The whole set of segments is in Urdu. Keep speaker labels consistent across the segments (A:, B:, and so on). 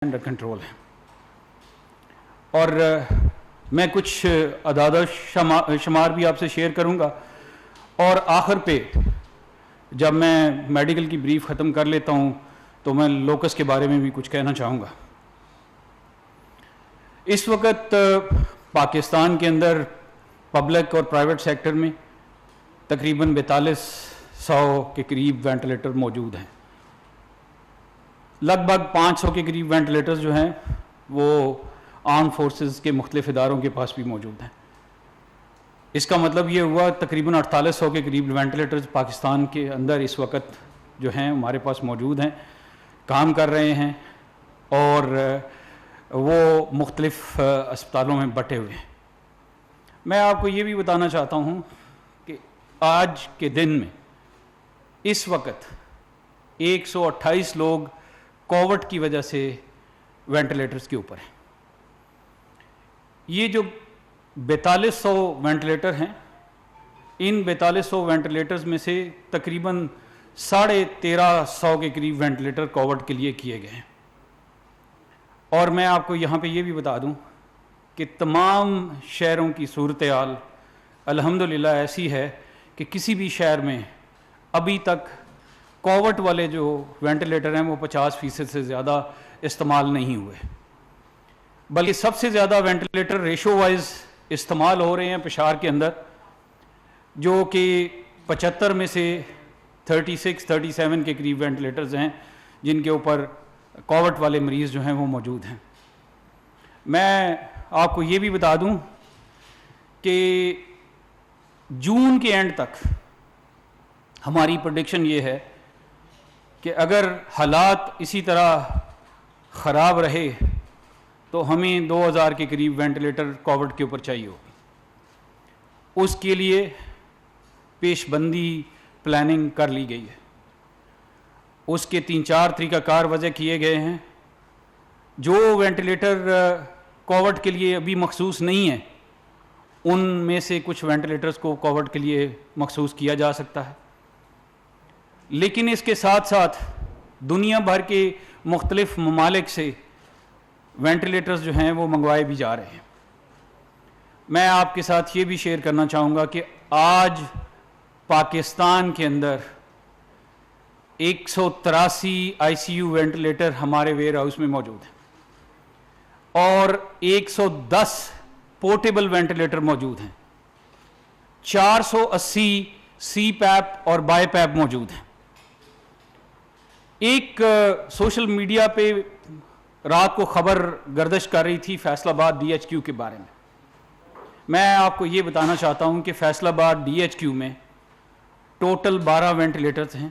A: انڈر کنٹرول ہے. اور میں کچھ اعداد و شمار بھی آپ سے شیئر کروں گا، اور آخر پہ جب میں میڈیکل کی بریف ختم کر لیتا ہوں تو میں لوکس کے بارے میں بھی کچھ کہنا چاہوں گا. اس وقت پاکستان کے اندر پبلک اور پرائیویٹ سیکٹر میں تقریباً 4200 کے قریب وینٹیلیٹر موجود ہیں. لگ بھگ 500 کے قریب وینٹیلیٹرز جو ہیں وہ آرم فورسز کے مختلف اداروں کے پاس بھی موجود ہیں. اس کا مطلب یہ ہوا تقریباً 4800 کے قریب وینٹیلیٹرز پاکستان کے اندر اس وقت جو ہیں ہمارے پاس موجود ہیں، کام کر رہے ہیں، اور وہ مختلف اسپتالوں میں بٹے ہوئے ہیں. میں آپ کو یہ بھی بتانا چاہتا ہوں کہ آج کے دن میں اس وقت 128 لوگ کووڈ کی وجہ سے وینٹیلیٹرز کے اوپر ہیں. یہ جو 4200 وینٹیلیٹر ہیں، ان 4200 وینٹیلیٹرز میں سے تقریباً 1350 کے قریب وینٹیلیٹر کووڈ کے لیے کیے گئے ہیں. اور میں آپ کو یہاں پہ یہ بھی بتا دوں کہ تمام شہروں کی صورتحال الحمدللہ ایسی ہے کہ کسی بھی شہر میں ابھی تک کووڈ والے جو وینٹیلیٹر ہیں وہ 50% سے زیادہ استعمال نہیں ہوئے، بلکہ سب سے زیادہ وینٹیلیٹر ریشو وائز استعمال ہو رہے ہیں پشاور کے اندر، جو کہ 75 میں سے 37 کے قریب وینٹیلیٹرز ہیں جن کے اوپر کووڈ والے مریض جو ہیں وہ موجود ہیں. میں آپ کو یہ بھی بتا دوں کہ جون کے اینڈ تک ہماری پریڈکشن یہ ہے کہ اگر حالات اسی طرح خراب رہے تو ہمیں 2000 کے قریب وینٹیلیٹر کووڈ کے اوپر چاہیے ہوگی. اس کے لیے پیش بندی پلاننگ کر لی گئی ہے. اس کے 3-4 طریقہ کار وضع کیے گئے ہیں. جو وینٹیلیٹر کووڈ کے لیے ابھی مخصوص نہیں ہیں ان میں سے کچھ وینٹیلیٹرز کو کووڈ کے لیے مخصوص کیا جا سکتا ہے، لیکن اس کے ساتھ ساتھ دنیا بھر کے مختلف ممالک سے وینٹیلیٹرز جو ہیں وہ منگوائے بھی جا رہے ہیں. میں آپ کے ساتھ یہ بھی شیئر کرنا چاہوں گا کہ آج پاکستان کے اندر 183 آئی سی یو وینٹیلیٹر ہمارے ویئر ہاؤس میں موجود ہیں، اور 110 پورٹیبل وینٹیلیٹر موجود ہیں. 480 سی پیپ اور بائی پیپ موجود ہیں. ایک سوشل میڈیا پہ رات کو خبر گردش کر رہی تھی فیصل آباد ڈی ایچ کیو کے بارے میں. میں آپ کو یہ بتانا چاہتا ہوں کہ فیصل آباد ڈی ایچ کیو میں ٹوٹل 12 وینٹیلیٹرز ہیں.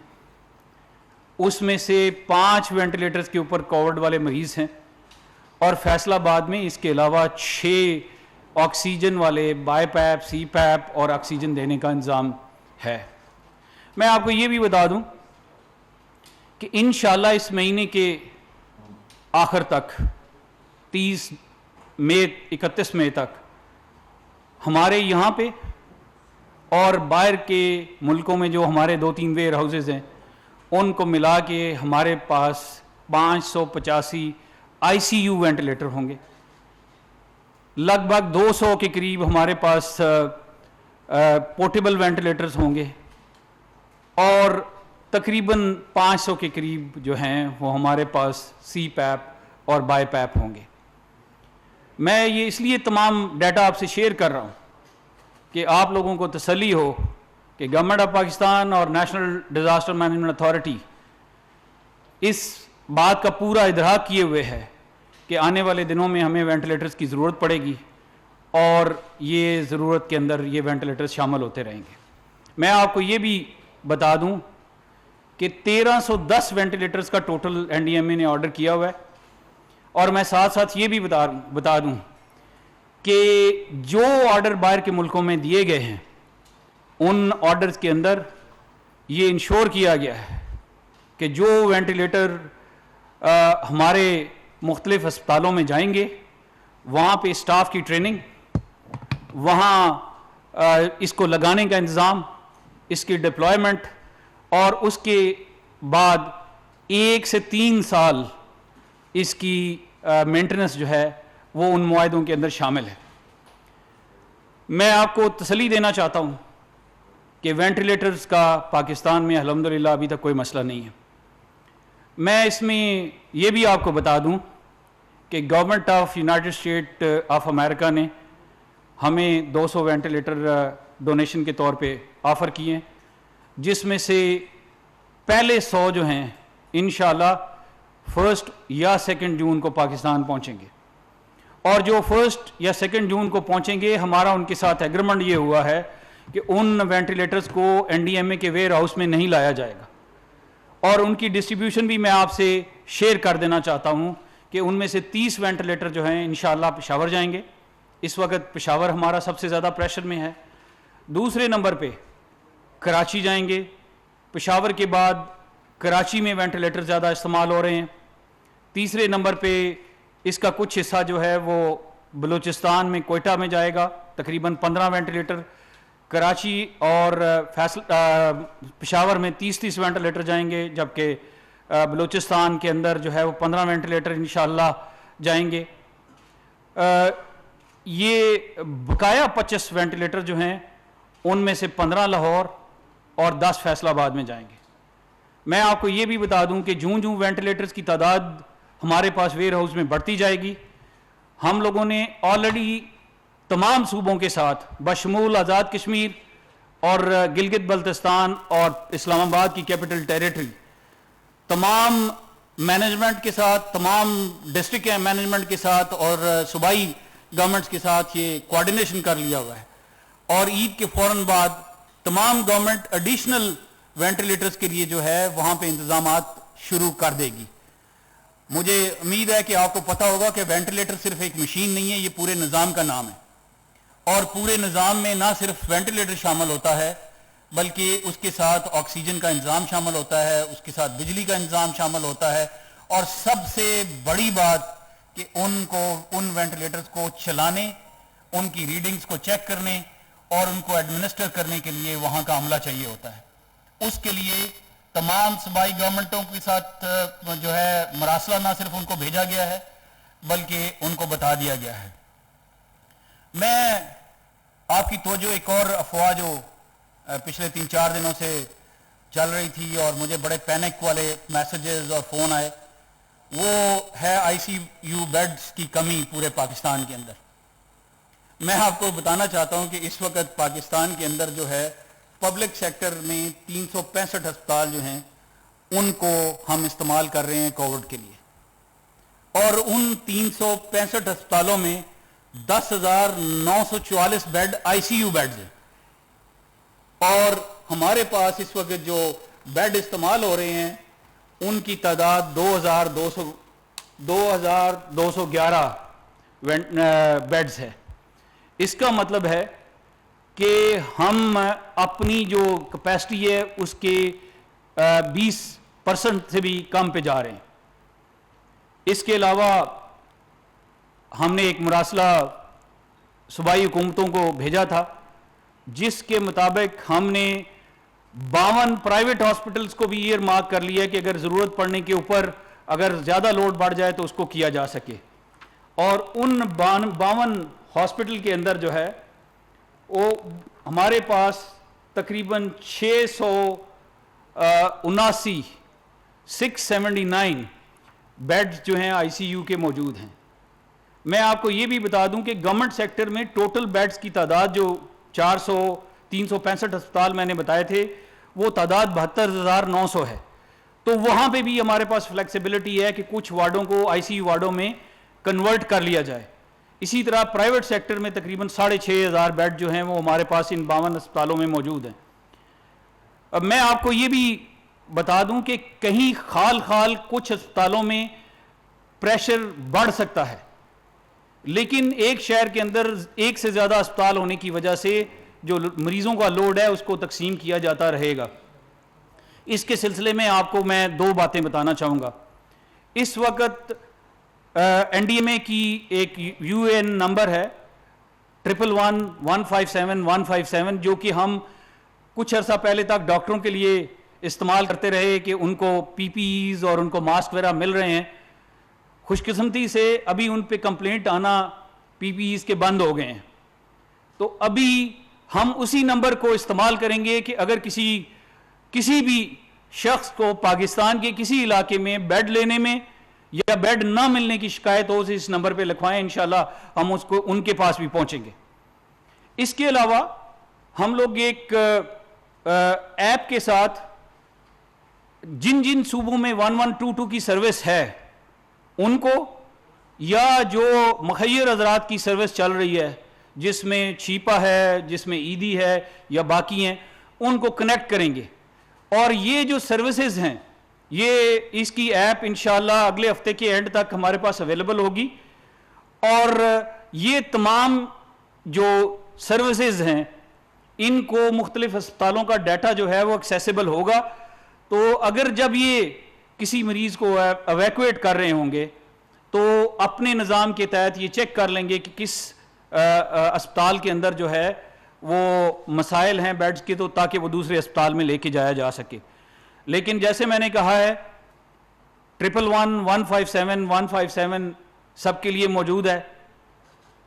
A: اس میں سے 5 وینٹیلیٹرز کے اوپر کووڈ والے مریض ہیں، اور فیصل آباد میں اس کے علاوہ 6 آکسیجن والے بائی پیپ، سی پیپ اور آکسیجن دینے کا انتظام ہے. میں آپ کو یہ بھی بتا دوں کہ انشاءاللہ اس مہینے کے آخر تک 31 مئی تک ہمارے یہاں پہ اور باہر کے ملکوں میں جو ہمارے 2-3 ویئر ہاؤسز ہیں ان کو ملا کے ہمارے پاس 585 آئی سی یو وینٹیلیٹر ہوں گے. لگ بھگ 200 کے قریب ہمارے پاس پورٹیبل وینٹیلیٹرز ہوں گے، اور تقریباً 500 کے قریب جو ہیں وہ ہمارے پاس سی پیپ اور بائی پیپ ہوں گے. میں یہ اس لیے تمام ڈیٹا آپ سے شیئر کر رہا ہوں کہ آپ لوگوں کو تسلی ہو کہ گورنمنٹ آف پاکستان اور نیشنل ڈیزاسٹر مینجمنٹ اتھارٹی اس بات کا پورا ادراک کیے ہوئے ہے کہ آنے والے دنوں میں ہمیں وینٹیلیٹرز کی ضرورت پڑے گی، اور یہ ضرورت کے اندر یہ وینٹیلیٹرز شامل ہوتے رہیں گے. میں آپ کو یہ بھی بتا دوں کہ 1310 وینٹیلیٹرز کا ٹوٹل این ڈی ایم اے نے آرڈر کیا ہوا ہے. اور میں ساتھ ساتھ یہ بھی بتا دوں کہ جو آرڈر باہر کے ملکوں میں دیے گئے ہیں ان آرڈرز کے اندر یہ انشور کیا گیا ہے کہ جو وینٹیلیٹر ہمارے مختلف اسپتالوں میں جائیں گے وہاں پہ اسٹاف کی ٹریننگ، وہاں اس کو لگانے کا انتظام، اس کی ڈپلائمنٹ، اور اس کے بعد 1 سے 3 سال اس کی مینٹننس جو ہے وہ ان معاہدوں کے اندر شامل ہے. میں آپ کو تسلی دینا چاہتا ہوں کہ وینٹیلیٹرز کا پاکستان میں الحمدللہ ابھی تک کوئی مسئلہ نہیں ہے. میں اس میں یہ بھی آپ کو بتا دوں کہ government of United state of America نے ہمیں 200 وینٹیلیٹر ڈونیشن کے طور پہ آفر کیے ہیں، جس میں سے پہلے 100 جو ہیں انشاءاللہ 1 یا 2 جون کو پاکستان پہنچیں گے. اور جو 1 یا 2 جون کو پہنچیں گے، ہمارا ان کے ساتھ ایگریمنٹ یہ ہوا ہے کہ ان وینٹیلیٹرز کو این ڈی ایم اے کے ویئر ہاؤس میں نہیں لایا جائے گا. اور ان کی ڈسٹریبیوشن بھی میں آپ سے شیئر کر دینا چاہتا ہوں کہ ان میں سے 30 وینٹیلیٹر جو ہیں انشاءاللہ پشاور جائیں گے. اس وقت پشاور ہمارا سب سے زیادہ پریشر میں ہے. دوسرے نمبر پہ کراچی جائیں گے. پشاور کے بعد کراچی میں وینٹیلیٹر زیادہ استعمال ہو رہے ہیں. تیسرے نمبر پہ اس کا کچھ حصہ جو ہے وہ بلوچستان میں کوئٹہ میں جائے گا، تقریباً 15 وینٹیلیٹر. کراچی اور پشاور میں 30 وینٹیلیٹر جائیں گے، جبکہ بلوچستان کے اندر جو ہے وہ 15 وینٹیلیٹر انشاءاللہ جائیں گے. یہ بقایا 25 وینٹیلیٹر جو ہیں ان میں سے 15 لاہور اور 10 فیصل آباد میں جائیں گے. میں آپ کو یہ بھی بتا دوں کہ جوں جوں وینٹیلیٹرز کی تعداد ہمارے پاس ویئر ہاؤس میں بڑھتی جائے گی، ہم لوگوں نے آلریڈی تمام صوبوں کے ساتھ بشمول آزاد کشمیر اور گلگت بلتستان اور اسلام آباد کی کیپٹل ٹیریٹری تمام مینجمنٹ کے ساتھ، تمام ڈسٹرکٹ مینجمنٹ کے ساتھ اور صوبائی گورنمنٹس کے ساتھ یہ کوارڈینیشن کر لیا ہوا ہے. اور عید کے فوراً بعد تمام گورنمنٹ ایڈیشنل وینٹیلیٹرز کے لیے جو ہے وہاں پہ انتظامات شروع کر دے گی. مجھے امید ہے کہ آپ کو پتہ ہوگا کہ وینٹیلیٹر صرف ایک مشین نہیں ہے، یہ پورے نظام کا نام ہے. اور پورے نظام میں نہ صرف وینٹیلیٹر شامل ہوتا ہے بلکہ اس کے ساتھ آکسیجن کا انتظام شامل ہوتا ہے، اس کے ساتھ بجلی کا انتظام شامل ہوتا ہے، اور سب سے بڑی بات کہ ان وینٹیلیٹرز کو چلانے، ان کی ریڈنگز کو چیک کرنے اور ان کو ایڈمنسٹر کرنے کے لیے وہاں کا عملہ چاہیے ہوتا ہے. اس کے لیے تمام صوبائی گورنمنٹوں کے ساتھ جو ہے مراسلہ نہ صرف ان کو بھیجا گیا ہے بلکہ ان کو بتا دیا گیا ہے. میں آپ کی توجہ ایک اور افواہ جو پچھلے 3-4 دنوں سے چل رہی تھی اور مجھے بڑے پینک والے میسیجز اور فون آئے، وہ ہے آئی سی یو بیڈز کی کمی پورے پاکستان کے اندر. میں آپ کو بتانا چاہتا ہوں کہ اس وقت پاکستان کے اندر جو ہے پبلک سیکٹر میں 365 ہسپتال جو ہیں ان کو ہم استعمال کر رہے ہیں کووڈ کے لیے. اور ان 365 ہسپتالوں میں 10,944 bed I C U beds ہیں. اور ہمارے پاس اس وقت جو بیڈ استعمال ہو رہے ہیں ان کی تعداد 2,211 بیڈز ہے. اس کا مطلب ہے کہ ہم اپنی جو کیپیسٹی ہے اس کے 20% سے بھی کم پہ جا رہے ہیں. اس کے علاوہ ہم نے ایک مراسلہ صوبائی حکومتوں کو بھیجا تھا جس کے مطابق ہم نے 52 پرائیویٹ ہاسپٹلز کو بھی ایئر مارک کر لیا کہ اگر ضرورت پڑنے کے اوپر اگر زیادہ لوڈ بڑھ جائے تو اس کو کیا جا سکے. اور ان 52 ہاسپٹل کے اندر جو ہے وہ ہمارے پاس تقریباً 679 بیڈز جو ہیں آئی سی یو کے موجود ہیں. میں آپ کو یہ بھی بتا دوں کہ گورنمنٹ سیکٹر میں ٹوٹل بیڈز کی تعداد جو 365 ہسپتال میں نے بتائے تھے وہ تعداد 72,900 ہے. تو وہاں پہ بھی ہمارے پاس فلیکسیبلٹی ہے کہ کچھ وارڈوں کو آئی سی یو وارڈوں میں کنورٹ کر لیا جائے. اسی طرح پرائیویٹ سیکٹر میں تقریباً 6,500 بیڈ جو ہیں وہ ہمارے پاس ان 52 ہسپتالوں میں موجود ہیں. اب میں آپ کو یہ بھی بتا دوں کہ کہیں خال کچھ ہسپتالوں میں پریشر بڑھ سکتا ہے، لیکن ایک شہر کے اندر ایک سے زیادہ ہسپتال ہونے کی وجہ سے جو مریضوں کا لوڈ ہے اس کو تقسیم کیا جاتا رہے گا. اس کے سلسلے میں آپ کو میں 2 باتیں بتانا چاہوں گا. اس وقت این ڈی ایم اے کی ایک یو اے این نمبر ہے 111-157-157 جو کہ ہم کچھ عرصہ پہلے تک ڈاکٹروں کے لیے استعمال کرتے رہے کہ ان کو پی پی ایز اور ان کو ماسک وغیرہ مل رہے ہیں. خوش قسمتی سے ابھی ان پہ کمپلینٹ آنا پی پی ایز کے بند ہو گئے ہیں. تو ابھی ہم اسی نمبر کو استعمال کریں گے کہ اگر کسی بھی شخص کو پاکستان کے کسی علاقے میں بیڈ لینے میں یا بیڈ نہ ملنے کی شکایت ہو، اس نمبر پہ لکھوائیں، انشاءاللہ ہم اس کو ان کے پاس بھی پہنچیں گے. اس کے علاوہ ہم لوگ ایک ایپ کے ساتھ جن صوبوں میں 1122 کی سروس ہے ان کو، یا جو مخیر حضرات کی سروس چل رہی ہے جس میں چھیپا ہے، جس میں ایدی ہے یا باقی ہیں، ان کو کنیکٹ کریں گے. اور یہ جو سروسز ہیں، یہ اس کی ایپ انشاءاللہ اگلے ہفتے کے اینڈ تک ہمارے پاس اویلیبل ہوگی. اور یہ تمام جو سروسز ہیں ان کو مختلف ہسپتالوں کا ڈیٹا جو ہے وہ ایکسیسیبل ہوگا. تو اگر جب یہ کسی مریض کو ایویکویٹ کر رہے ہوں گے تو اپنے نظام کے تحت یہ چیک کر لیں گے کہ کس اسپتال کے اندر جو ہے وہ مسائل ہیں بیڈز کے، تو تاکہ وہ دوسرے اسپتال میں لے کے جایا جا سکے. لیکن جیسے میں نے کہا ہے 111 157 157 سب کے لیے موجود ہے.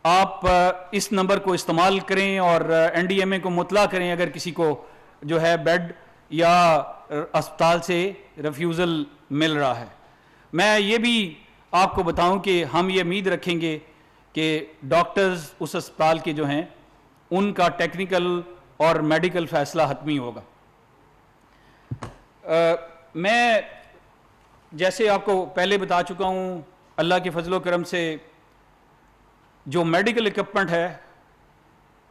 A: آپ اس نمبر کو استعمال کریں اور این ڈی ایم اے کو مطلع کریں اگر کسی کو جو ہے بیڈ یا اسپتال سے ریفیوزل مل رہا ہے. میں یہ بھی آپ کو بتاؤں کہ ہم یہ امید رکھیں گے کہ ڈاکٹرز اس اسپتال کے جو ہیں ان کا ٹیکنیکل اور میڈیکل فیصلہ حتمی ہوگا. میں جیسے آپ کو پہلے بتا چکا ہوں، اللہ کے فضل و کرم سے جو میڈیکل اکوپمنٹ ہے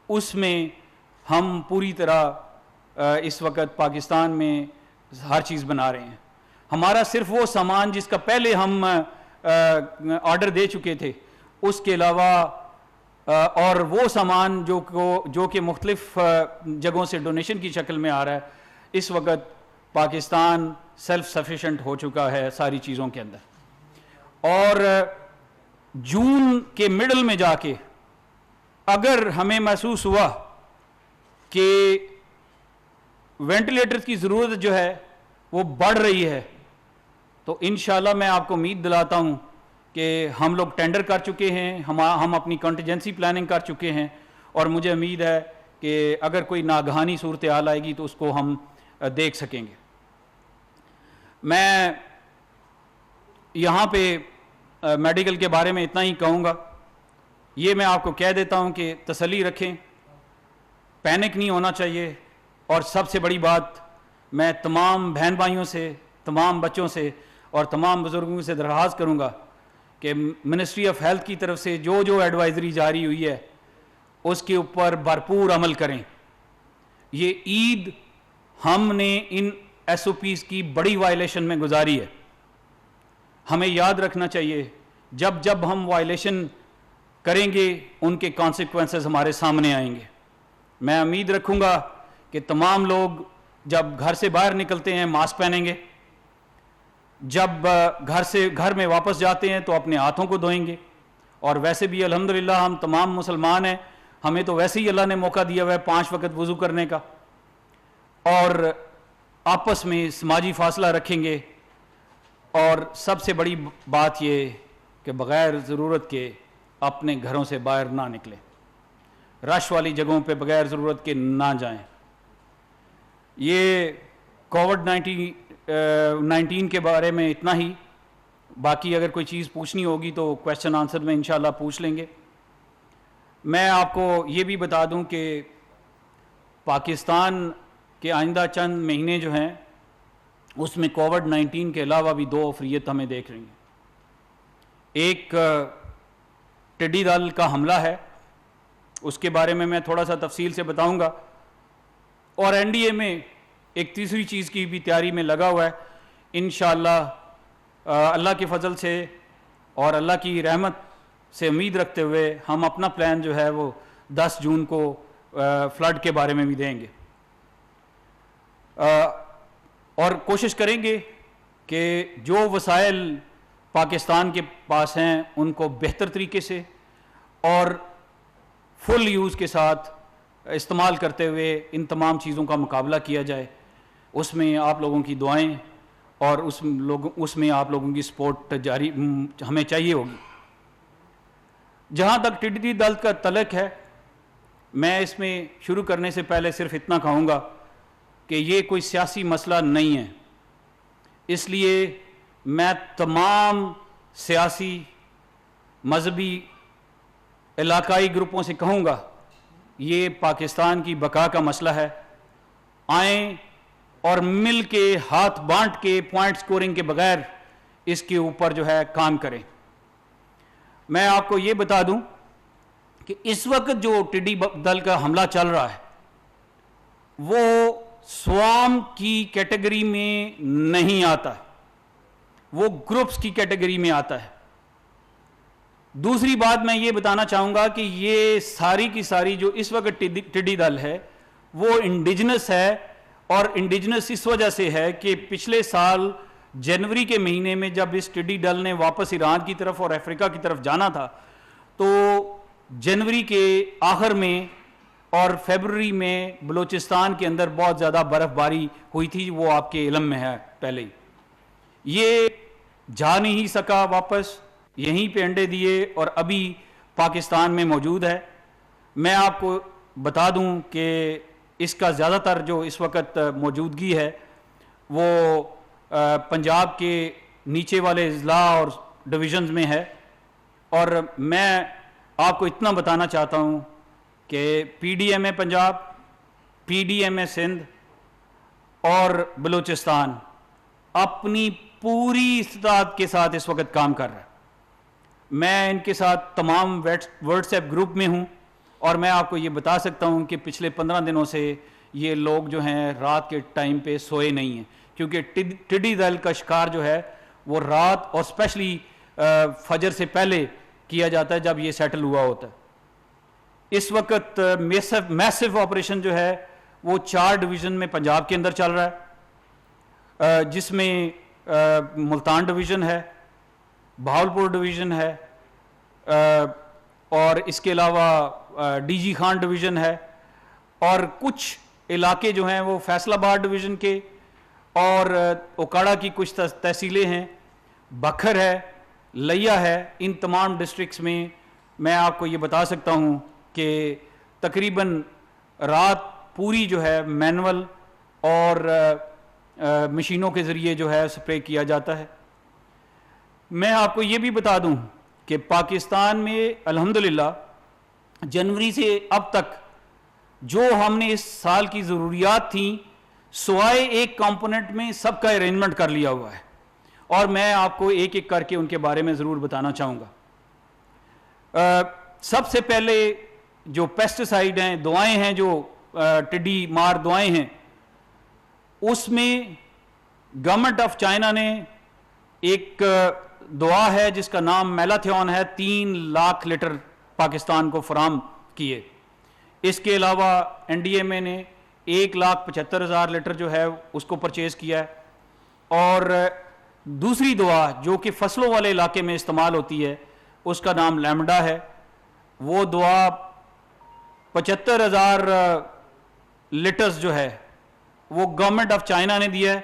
A: اس میں ہم پوری طرح اس وقت پاکستان میں ہر چیز بنا رہے ہیں. ہمارا صرف وہ سامان جس کا پہلے ہم آرڈر دے چکے تھے، اس کے علاوہ اور وہ سامان جو کہ مختلف جگہوں سے ڈونیشن کی شکل میں آ رہا ہے، اس وقت پاکستان سیلف سفیشینٹ ہو چکا ہے ساری چیزوں کے اندر. اور جون کے مڈل میں جا کے اگر ہمیں محسوس ہوا کہ وینٹیلیٹرز کی ضرورت جو ہے وہ بڑھ رہی ہے تو انشاءاللہ میں آپ کو امید دلاتا ہوں کہ ہم لوگ ٹینڈر کر چکے ہیں، ہم اپنی کنٹیجنسی پلاننگ کر چکے ہیں، اور مجھے امید ہے کہ اگر کوئی ناگہانی صورتحال آئے گی تو اس کو ہم دیکھ سکیں گے. میں یہاں پہ میڈیکل کے بارے میں اتنا ہی کہوں گا. یہ میں آپ کو کہہ دیتا ہوں کہ تسلی رکھیں، پینک نہیں ہونا چاہیے. اور سب سے بڑی بات، میں تمام بہن بھائیوں سے، تمام بچوں سے اور تمام بزرگوں سے درخواست کروں گا کہ منسٹری آف ہیلتھ کی طرف سے جو ایڈوائزری جاری ہوئی ہے اس کے اوپر بھرپور عمل کریں. یہ عید ہم نے ان ایس او پیز کی بڑی وائلیشن میں گزاری ہے. ہمیں یاد رکھنا چاہیے جب ہم وائلیشن کریں گے ان کے کانسیکوینسز ہمارے سامنے آئیں گے. میں امید رکھوں گا کہ تمام لوگ جب گھر سے باہر نکلتے ہیں ماسک پہنیں گے، جب گھر میں واپس جاتے ہیں تو اپنے ہاتھوں کو دھوئیں گے. اور ویسے بھی الحمدللہ ہم تمام مسلمان ہیں، ہمیں تو ویسے ہی اللہ نے موقع دیا ہوا ہے 5 وقت وضو کرنے کا. اور آپس میں سماجی فاصلہ رکھیں گے. اور سب سے بڑی بات یہ کہ بغیر ضرورت کے اپنے گھروں سے باہر نہ نکلیں، رش والی جگہوں پہ بغیر ضرورت کے نہ جائیں. یہ کووڈ 19 کے بارے میں اتنا ہی. باقی اگر کوئی چیز پوچھنی ہوگی تو کویسچن آنسر میں انشاءاللہ پوچھ لیں گے. میں آپ کو یہ بھی بتا دوں کہ پاکستان کے آئندہ چند مہینے جو ہیں اس میں کووڈ 19 کے علاوہ بھی 2 افریت ہمیں دیکھ رہی ہیں. ایک ٹڈی دل کا حملہ ہے، اس کے بارے میں تھوڑا سا تفصیل سے بتاؤں گا. اور این ڈی اے میں ایک تیسری چیز کی بھی تیاری میں لگا ہوا ہے. انشاءاللہ اللہ کے فضل سے اور اللہ کی رحمت سے امید رکھتے ہوئے ہم اپنا پلان جو ہے وہ 10 جون کو فلڈ کے بارے میں بھی دیں گے. اور کوشش کریں گے کہ جو وسائل پاکستان کے پاس ہیں ان کو بہتر طریقے سے اور فل یوز کے ساتھ استعمال کرتے ہوئے ان تمام چیزوں کا مقابلہ کیا جائے. اس میں آپ لوگوں کی دعائیں اور اس میں آپ لوگوں کی سپورٹ جاری ہمیں چاہیے ہوگی. جہاں تک ٹڈی دل کا تعلق ہے، میں اس میں شروع کرنے سے پہلے صرف اتنا کہوں گا کہ یہ کوئی سیاسی مسئلہ نہیں ہے. اس لیے میں تمام سیاسی، مذہبی، علاقائی گروپوں سے کہوں گا، یہ پاکستان کی بقا کا مسئلہ ہے. آئیں اور مل کے ہاتھ بانٹ کے پوائنٹ سکورنگ کے بغیر اس کے اوپر جو ہے کام کریں. میں آپ کو یہ بتا دوں کہ اس وقت جو ٹڈی دل کا حملہ چل رہا ہے وہ سوام کی کیٹیگری میں نہیں آتا، وہ گروپس کی کیٹیگری میں آتا ہے. دوسری بات میں یہ بتانا چاہوں گا کہ یہ ساری کی ساری جو اس وقت ٹڈی دل ہے وہ انڈیجنس ہے، اور انڈیجنس اس وجہ سے ہے کہ پچھلے سال جنوری کے مہینے میں جب اس ٹڈی دل نے واپس ایران کی طرف اور افریقہ کی طرف جانا تھا تو جنوری کے آخر میں اور فیبروری میں بلوچستان کے اندر بہت زیادہ برف باری ہوئی تھی، وہ آپ کے علم میں ہے پہلے ہی. یہ جا نہیں سکا واپس، یہیں پہ انڈے دیے اور ابھی پاکستان میں موجود ہے. میں آپ کو بتا دوں کہ اس کا زیادہ تر جو اس وقت موجودگی ہے وہ پنجاب کے نیچے والے اضلاع اور ڈویژنز میں ہے. اور میں آپ کو اتنا بتانا چاہتا ہوں کہ پی ڈی ایم اے پنجاب، پی ڈی ایم اے سندھ اور بلوچستان اپنی پوری استطاعت کے ساتھ اس وقت کام کر رہا ہے. میں ان کے ساتھ تمام واٹس ایپ گروپ میں ہوں، اور میں آپ کو یہ بتا سکتا ہوں کہ پچھلے 15 دنوں سے یہ لوگ جو ہیں رات کے ٹائم پہ سوئے نہیں ہیں، کیونکہ ٹڈی دل کا شکار جو ہے وہ رات اور اسپیشلی فجر سے پہلے کیا جاتا ہے جب یہ سیٹل ہوا ہوتا ہے. اس وقت میسو آپریشن جو ہے وہ 4 ڈویژن میں پنجاب کے اندر چل رہا ہے، جس میں ملتان ڈویژن ہے، بہاولپور ڈویژن ہے، اور اس کے علاوہ ڈی جی خان ڈویژن ہے، اور کچھ علاقے جو ہیں وہ فیصل آباد ڈویژن کے، اور اوکاڑا کی کچھ تحصیلیں ہیں، بکھر ہے، لیا ہے. ان تمام ڈسٹرکٹس میں آپ کو یہ بتا سکتا ہوں کہ تقریباً رات پوری جو ہے مینول اور مشینوں کے ذریعے جو ہے سپرے کیا جاتا ہے. میں آپ کو یہ بھی بتا دوں کہ پاکستان میں الحمدللہ جنوری سے اب تک جو ہم نے اس سال کی ضروریات تھیں سوائے ایک کمپوننٹ میں سب کا ارینجمنٹ کر لیا ہوا ہے، اور میں آپ کو ایک ایک کر کے ان کے بارے میں ضرور بتانا چاہوں گا. سب سے پہلے جو پیسٹیسائیڈ ہیں، دوائیں ہیں، جو ٹڈی مار دوائیں ہیں، اس میں گورنمنٹ آف چائنا نے ایک دوا ہے جس کا نام میلاتھیون ہے، 3 لاکھ لیٹر پاکستان کو فراہم کیے. اس کے علاوہ این ڈی ایم اے نے 1,75,000 لیٹر جو ہے اس کو پرچیز کیا ہے. اور دوسری دوا جو کہ فصلوں والے علاقے میں استعمال ہوتی ہے اس کا نام لیمڈا ہے. وہ دوا 75,000 لیٹرز جو ہے وہ گورنمنٹ آف چائنا نے دیا ہے.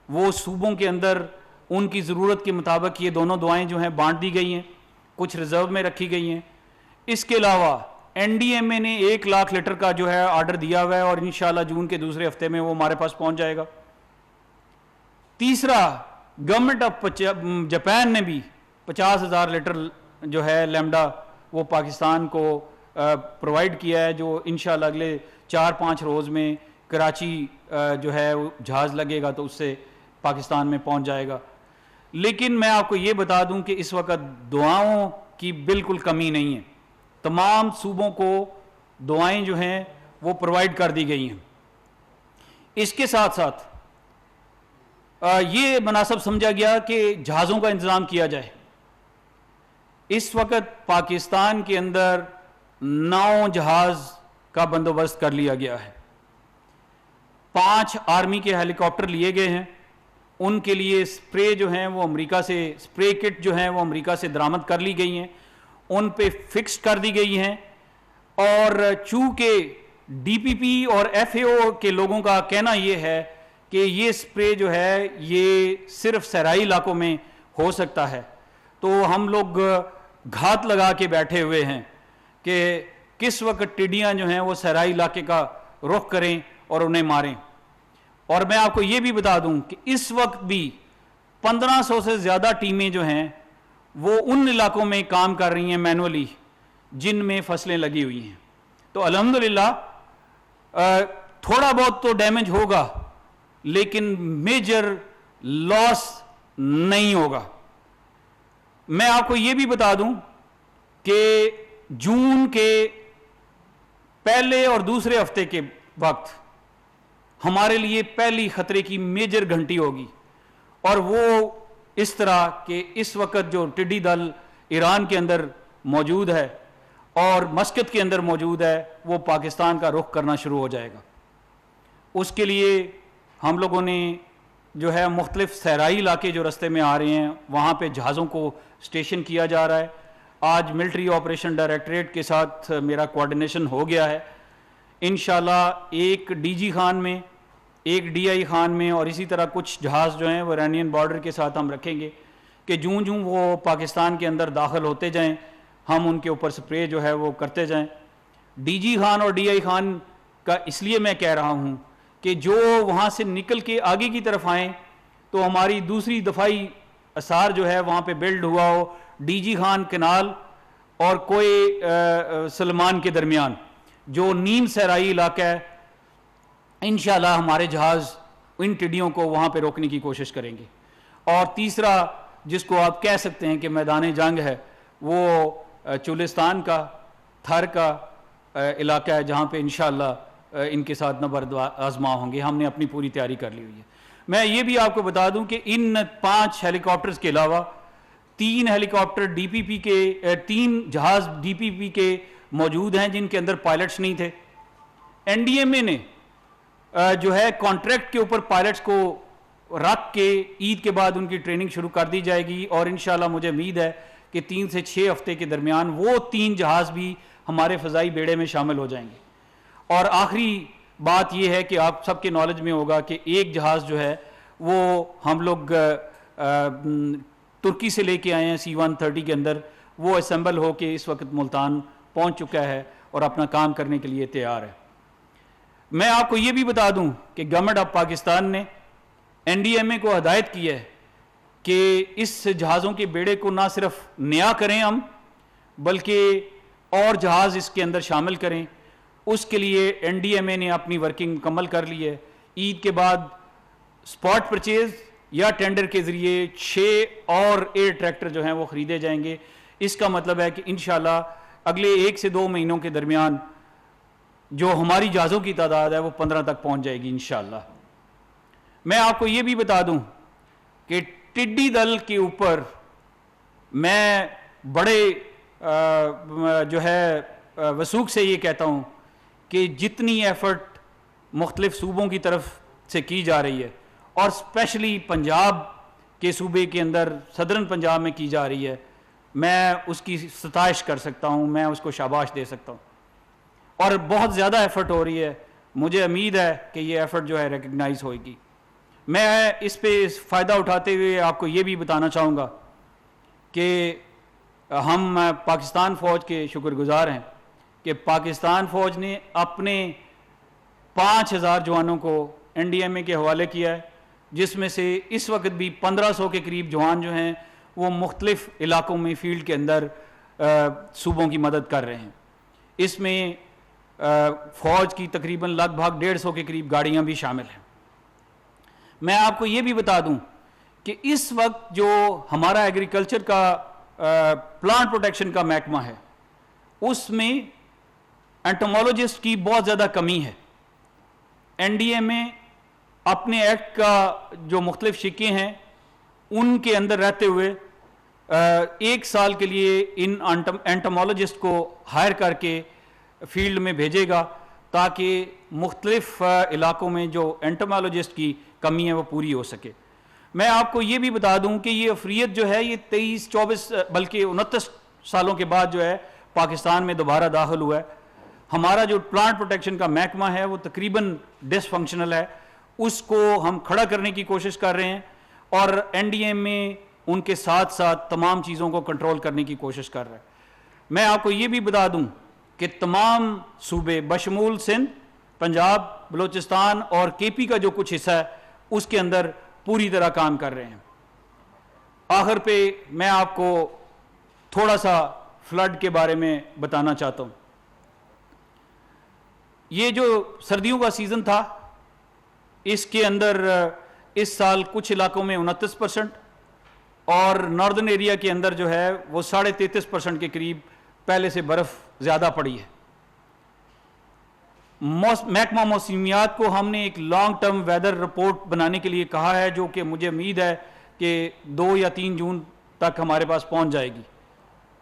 A: وہ صوبوں کے اندر ان کی ضرورت کے مطابق یہ دونوں دوائیں جو ہیں بانٹ دی گئی ہیں، کچھ ریزرو میں رکھی گئی ہیں. اس کے علاوہ این ڈی ایم اے نے 1 لاکھ لیٹر کا جو ہے آرڈر دیا ہوا ہے، اور انشاءاللہ جون کے دوسرے ہفتے میں وہ ہمارے پاس پہنچ جائے گا. تیسرا، گورنمنٹ آف جاپان نے بھی 50,000 لیٹر جو ہے لیمڈا وہ پاکستان کو پرووائڈ کیا ہے، جو انشاءاللہ اگلے 4-5 روز میں کراچی جو ہے جہاز لگے گا تو اس سے پاکستان میں پہنچ جائے گا. لیکن میں آپ کو یہ بتا دوں کہ اس وقت دعاؤں کی بالکل کمی نہیں ہے، تمام صوبوں کو دعائیں جو ہیں وہ پرووائڈ کر دی گئی ہیں. اس کے ساتھ ساتھ یہ مناسب سمجھا گیا کہ جہازوں کا انتظام کیا جائے. اس وقت پاکستان کے اندر 9 جہاز کا بندوبست کر لیا گیا ہے. 5 آرمی کے ہیلی کاپٹر لیے گئے ہیں، ان کے لیے سپرے جو ہیں وہ امریکہ سے، سپرے کٹ جو ہیں وہ امریکہ سے درآمد کر لی گئی ہیں، ان پہ فکس کر دی گئی ہیں. اور چونکہ ڈی پی پی اور ایف اے او کے لوگوں کا کہنا یہ ہے کہ یہ سپرے جو ہے یہ صرف صحرائی علاقوں میں ہو سکتا ہے، تو ہم لوگ گھات لگا کے بیٹھے ہوئے ہیں کہ کس وقت ٹڈیاں جو ہیں وہ صحرائی علاقے کا رخ کریں اور انہیں ماریں۔ اور میں آپ کو یہ بھی بتا دوں کہ اس وقت بھی 1500 سے زیادہ ٹیمیں جو ہیں وہ ان علاقوں میں کام کر رہی ہیں مینولی جن میں فصلیں لگی ہوئی ہیں۔ تو الحمدللہ تھوڑا بہت تو ڈیمیج ہوگا لیکن میجر لاس نہیں ہوگا۔ میں آپ کو یہ بھی بتا دوں کہ جون کے پہلے اور دوسرے ہفتے کے وقت ہمارے لیے پہلی خطرے کی میجر گھنٹی ہوگی، اور وہ اس طرح کہ اس وقت جو ٹڈی دل ایران کے اندر موجود ہے اور مسقط کے اندر موجود ہے وہ پاکستان کا رخ کرنا شروع ہو جائے گا۔ اس کے لیے ہم لوگوں نے جو ہے مختلف صحرائی علاقے جو رستے میں آ رہے ہیں وہاں پہ جہازوں کو اسٹیشن کیا جا رہا ہے۔ آج ملٹری آپریشن ڈائریکٹریٹ کے ساتھ میرا کوارڈینیشن ہو گیا ہے، انشاءاللہ ایک ڈی جی خان میں، ایک ڈی آئی خان میں، اور اسی طرح کچھ جہاز جو ہیں وہ ایرانین بارڈر کے ساتھ ہم رکھیں گے کہ جوں جوں وہ پاکستان کے اندر داخل ہوتے جائیں ہم ان کے اوپر سپرے جو ہے وہ کرتے جائیں۔ ڈی جی خان اور ڈی آئی خان کا اس لیے میں کہہ رہا ہوں کہ جو وہاں سے نکل کے آگے کی طرف آئیں تو ہماری دوسری دفاعی اثار جو ہے وہاں پہ بلڈ ہوا ہو ڈی جی خان کنال اور کوئی سلمان کے درمیان جو نیم صحرائی علاقہ ہے، انشاءاللہ ہمارے جہاز ان ٹڈیوں کو وہاں پہ روکنے کی کوشش کریں گے۔ اور تیسرا جس کو آپ کہہ سکتے ہیں کہ میدان جنگ ہے وہ چولستان کا، تھر کا علاقہ ہے جہاں پہ انشاءاللہ ان کے ساتھ نبرد آزما ہوں گے۔ ہم نے اپنی پوری تیاری کر لی ہوئی ہے۔ میں یہ بھی آپ کو بتا دوں کہ ان 5 ہیلی کاپٹرز کے علاوہ 3 ہیلی کاپٹر ڈی پی پی کے 3 جہاز ڈی پی پی کے موجود ہیں جن کے اندر پائلٹس نہیں تھے۔ این ڈی ایم اے نے جو ہے کانٹریکٹ کے اوپر پائلٹس کو رکھ کے عید کے بعد ان کی ٹریننگ شروع کر دی جائے گی، اور انشاءاللہ مجھے امید ہے کہ 3 سے 6 ہفتے کے درمیان وہ 3 جہاز بھی ہمارے فضائی بیڑے میں شامل ہو جائیں گے۔ اور آخری بات یہ ہے کہ آپ سب کے نالج میں ہوگا کہ ایک جہاز جو ہے وہ ہم لوگ ترکی سے لے کے آئے ہیں C-130 کے اندر، وہ اسمبل ہو کے اس وقت ملتان پہنچ چکا ہے اور اپنا کام کرنے کے لیے تیار ہے۔ میں آپ کو یہ بھی بتا دوں کہ گورنمنٹ آف پاکستان نے این ڈی ایم اے کو ہدایت کی ہے کہ اس جہازوں کے بیڑے کو نہ صرف نیا کریں ہم بلکہ اور جہاز اس کے اندر شامل کریں۔ اس کے لیے این ڈی ایم اے نے اپنی ورکنگ مکمل کر لی ہے۔ عید کے بعد سپاٹ پرچیز یا ٹینڈر کے ذریعے 6 اور ایئر ٹریکٹر جو ہیں وہ خریدے جائیں گے۔ اس کا مطلب ہے کہ انشاءاللہ اگلے 1 سے 2 مہینوں کے درمیان جو ہماری جہازوں کی تعداد ہے وہ 15 تک پہنچ جائے گی انشاءاللہ۔ میں آپ کو یہ بھی بتا دوں کہ ٹڈی دل کے اوپر میں بڑے جو ہے وثوق سے یہ کہتا ہوں کہ جتنی ایفرٹ مختلف صوبوں کی طرف سے کی جا رہی ہے اور اسپیشلی پنجاب کے صوبے کے اندر صدرن پنجاب میں کی جا رہی ہے، میں اس کی ستائش کر سکتا ہوں، میں اس کو شاباش دے سکتا ہوں، اور بہت زیادہ ایفرٹ ہو رہی ہے۔ مجھے امید ہے کہ یہ ایفرٹ جو ہے ریکگنائز ہوئے گی۔ میں اس پہ فائدہ اٹھاتے ہوئے آپ کو یہ بھی بتانا چاہوں گا کہ ہم پاکستان فوج کے شکر گزار ہیں کہ پاکستان فوج نے اپنے 5000 جوانوں کو این ڈی ایم اے کے حوالے کیا ہے، جس میں سے اس وقت بھی 1500 کے قریب جوان جو ہیں وہ مختلف علاقوں میں فیلڈ کے اندر صوبوں کی مدد کر رہے ہیں۔ اس میں فوج کی تقریباً لگ بھگ 150 کے قریب گاڑیاں بھی شامل ہیں۔ میں آپ کو یہ بھی بتا دوں کہ اس وقت جو ہمارا ایگریکلچر کا پلانٹ پروٹیکشن کا محکمہ ہے اس میں انٹومولوجسٹ کی بہت زیادہ کمی ہے۔ این ڈی ایم اے اپنے ایکٹ کا جو مختلف شقیں ہیں ان کے اندر رہتے ہوئے 1 سال کے لیے ان انٹومولوجسٹ کو ہائر کر کے فیلڈ میں بھیجے گا تاکہ مختلف علاقوں میں جو انٹومولوجسٹ کی کمی ہے وہ پوری ہو سکے۔ میں آپ کو یہ بھی بتا دوں کہ یہ افریت جو ہے یہ 23 24 بلکہ 29 سالوں کے بعد جو ہے پاکستان میں دوبارہ داخل ہوا ہے۔ ہمارا جو پلانٹ پروٹیکشن کا محکمہ ہے وہ تقریباً ڈس فنکشنل ہے، اس کو ہم کھڑا کرنے کی کوشش کر رہے ہیں، اور این ڈی اے میں ان کے ساتھ ساتھ تمام چیزوں کو کنٹرول کرنے کی کوشش کر رہا ہے۔ میں آپ کو یہ بھی بتا دوں کہ تمام صوبے بشمول سندھ، پنجاب، بلوچستان اور کے پی کا جو کچھ حصہ ہے اس کے اندر پوری طرح کام کر رہے ہیں۔ آخر پہ میں آپ کو تھوڑا سا فلڈ کے بارے میں بتانا چاہتا ہوں۔ یہ جو سردیوں کا سیزن تھا، اس کے اندر اس سال کچھ علاقوں میں 29% اور ناردرن ایریا کے اندر جو ہے وہ 33.5% کے قریب پہلے سے برف زیادہ پڑی ہے۔ محکمہ موسمیات کو ہم نے ایک لانگ ٹرم ویدر رپورٹ بنانے کے لیے کہا ہے، جو کہ مجھے امید ہے کہ 2 یا 3 جون تک ہمارے پاس پہنچ جائے گی۔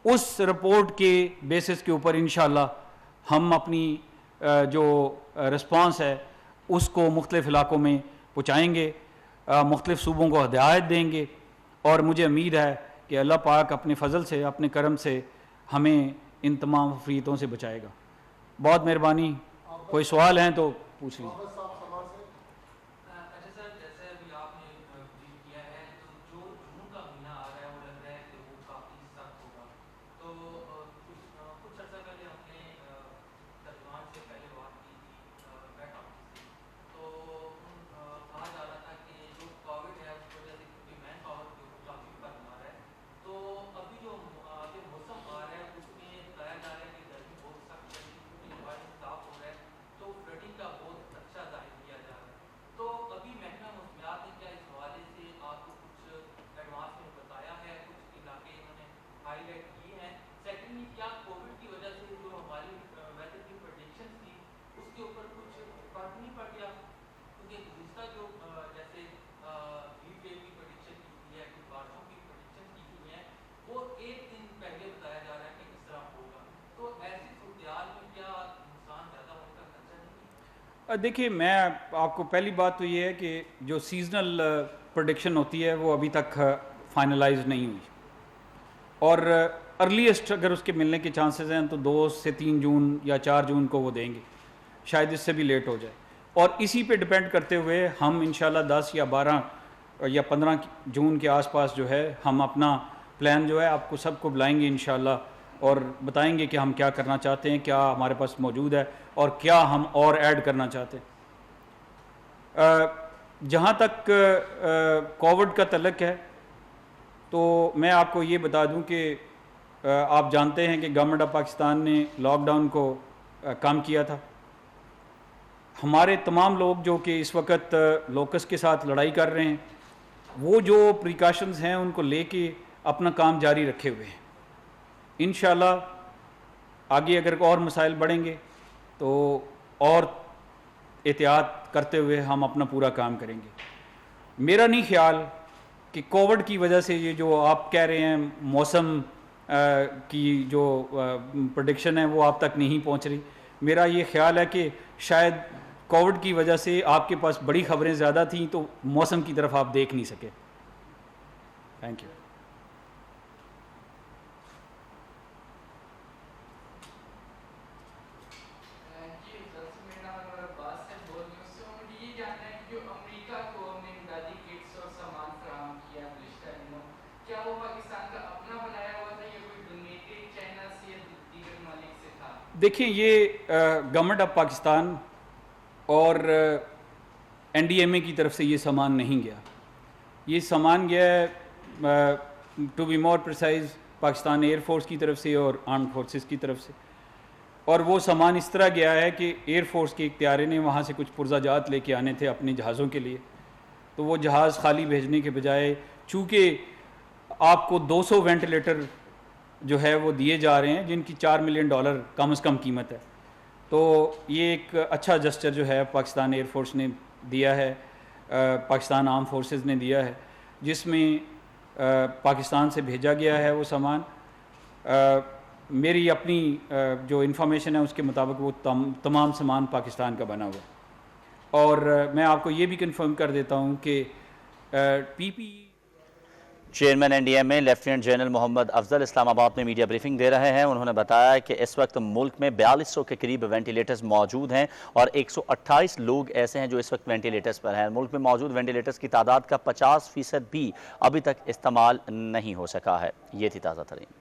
A: اس رپورٹ کے بیسس کے اوپر انشاءاللہ ہم اپنی جو رسپانس ہے اس کو مختلف علاقوں میں پہنچائیں گے، مختلف صوبوں کو ہدایت دیں گے، اور مجھے امید ہے کہ اللہ پاک اپنے فضل سے، اپنے کرم سے ہمیں ان تمام فریتوں سے بچائے گا۔ بہت مہربانی، کوئی سوال ہیں تو پوچھ لیجیے۔ دیکھیے، میں آپ کو پہلی بات تو یہ ہے کہ جو سیزنل پروڈکشن ہوتی ہے وہ ابھی تک فائنلائز نہیں ہوئی، اور ارلیسٹ اگر اس کے ملنے کے چانسز ہیں تو 2 سے 3 جون یا 4 جون کو وہ دیں گے، شاید اس سے بھی لیٹ ہو جائے۔ اور اسی پہ ڈپینڈ کرتے ہوئے ہم انشاءاللہ 10 یا 12 یا 15 جون کے آس پاس جو ہے ہم اپنا پلان جو ہے آپ کو سب کو بلائیں گے انشاءاللہ، اور بتائیں گے کہ ہم کیا کرنا چاہتے ہیں، کیا ہمارے پاس موجود ہے اور کیا ہم اور ایڈ کرنا چاہتے ہیں۔ جہاں تک کووڈ کا تعلق ہے تو میں آپ کو یہ بتا دوں کہ آپ جانتے ہیں کہ گورنمنٹ آف پاکستان نے لاک ڈاؤن کو کم کیا تھا۔ ہمارے تمام لوگ جو کہ اس وقت لوکس کے ساتھ لڑائی کر رہے ہیں، وہ جو پریکاشنز ہیں ان کو لے کے اپنا کام جاری رکھے ہوئے ہیں۔ انشاءاللہ آگے اگر اور مسائل بڑھیں گے تو اور احتیاط کرتے ہوئے ہم اپنا پورا کام کریں گے۔ میرا نہیں خیال کہ کووڈ کی وجہ سے یہ جو آپ کہہ رہے ہیں موسم کی جو پریڈکشن ہے وہ آپ تک نہیں پہنچ رہی، میرا یہ خیال ہے کہ شاید کووڈ کی وجہ سے آپ کے پاس بڑی خبریں زیادہ تھیں تو موسم کی طرف آپ دیکھ نہیں سکے۔ Thank you. دیکھیں، یہ گورنمنٹ آف پاکستان اور این ڈی ایم اے کی طرف سے یہ سامان نہیں گیا، یہ سامان گیا ہے to be more precise Pakistan Air Force کی طرف سے اور آرمڈ فورسز کی طرف سے، اور وہ سامان اس طرح گیا ہے کہ ایئر فورس کے ایک طیارے نے وہاں سے کچھ پرزہ جات لے کے آنے تھے اپنے جہازوں کے لیے، تو وہ جہاز خالی بھیجنے کے بجائے چونکہ آپ کو 200 وینٹیلیٹر جو ہے وہ دیے جا رہے ہیں جن کی $4 ملین کم از کم قیمت ہے، تو یہ ایک اچھا جسچر جو ہے پاکستان ایئر فورس نے دیا ہے، پاکستان آرم فورسز نے دیا ہے، جس میں پاکستان سے بھیجا گیا ہے وہ سامان۔ میری اپنی جو انفارمیشن ہے اس کے مطابق وہ تمام سامان پاکستان کا بنا ہوا ہے، اور میں آپ کو یہ بھی کنفرم کر دیتا ہوں کہ P P
B: chairman N D M A lieutenant general Muhammad Afzal Islamabad میں میڈیا بریفنگ دے رہے ہیں. انہوں نے بتایا کہ اس وقت ملک میں 4200 کے قریب وینٹیلیٹرز موجود ہیں اور 128 لوگ ایسے ہیں جو اس وقت وینٹیلیٹرز پر ہیں. ملک میں موجود وینٹیلیٹرز کی تعداد کا 50% بھی ابھی تک استعمال نہیں ہو سکا ہے. یہ تھی تازہ ترین